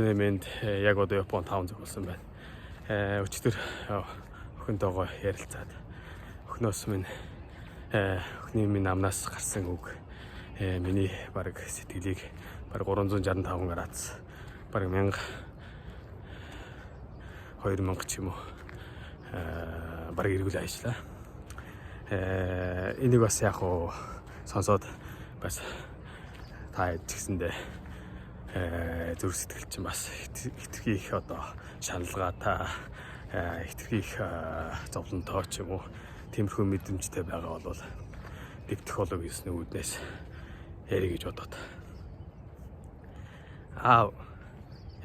Нэмэнд яг одоо Японд 5 зохиолсон байна. Өчигдөр охинтойгоо ярилцаад охиноос минь охины минь амнаас гарсан үг миний баг сэтгэлийг баг 365 градус баг 1000 2000 ч юм уу баг эргүүл ажиллаа. Энийг бас яг уу сонсоод бас та ядчихсэндээ зүрх сэтгэл чинь бас хитрхи их одоо шаналгаатай хитрхи их зовлонтой ч юм уу тиймэрхүү мэдрэмжтэй байгаа бол нэг психологийн үүднээс ярих гэж бодоод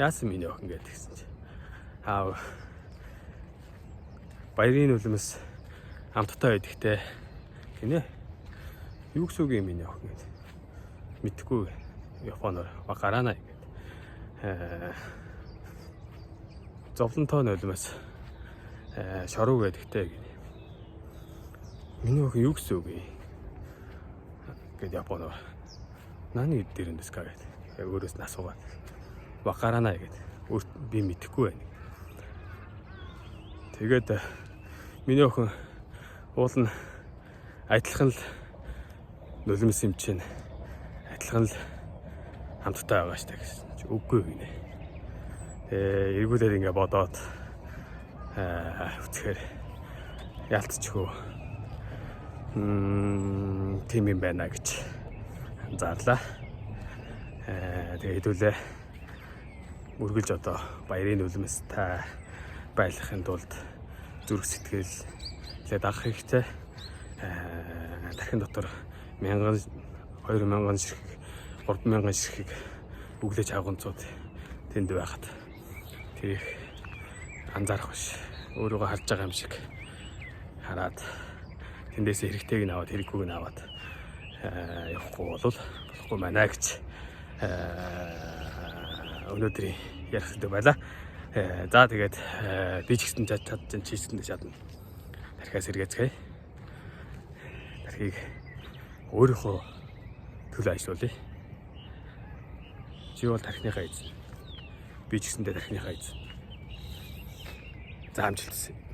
яасан миний охин гэдэг гисэн чи баярын үлэмс амттай байдагтай гинэ юу гэсэн үг юм миний охин гэдэг мэдхгүй Японоор вакарана гэдэг зовлонтой нулимс шоруу гэдэгтэй гинэ. Миний охин юу гэсэн үг юм гэд Японоор наны дээрнэс гэдэг өөрөөс нь асуугаад вакарана гэдэг өөрт би мэдэхгүй байна. Тэгээд миний охин уул нь адилхан л нулимс юм чинь адилхан л хамттай байгаа штэ гэсэн чи үгүй гинэ. Эргүүлээд ингээ бодоод үцхээр ялцчихөө тийм юм байна гэж анзаарлаа. Тэгээд хэдүүлээ үргэлж одоо баярын үлэмстэй байлгахын тулд зүрх сэтгэлээ дагах хэрэгтэй. Тархин дотор 1000 2000 ширхэг 3000 ширхэг өглөөж хавганцууд тэнд байхад тэр их анзаарах биш. Өөрийгөө харж байгаа юм шиг хараад тэндээс хэрэгтэйг нь аваад хэрэггүйг нь аваад явахгүй болохгүй байна гэж өнөөдрийн ярих хэрэгтэй байлаа. За тэгээд би ч гэсэн чадчихсан чи ч гэсэн чадна. Тархиас эргээцгээе. Тархийг өөрийнхөө төлөө ажиллуулъя. Чи бол тархиныхаа эзэн. Би ч гэсэндээ тархиныхаа эзэн. За амжилт хүсье.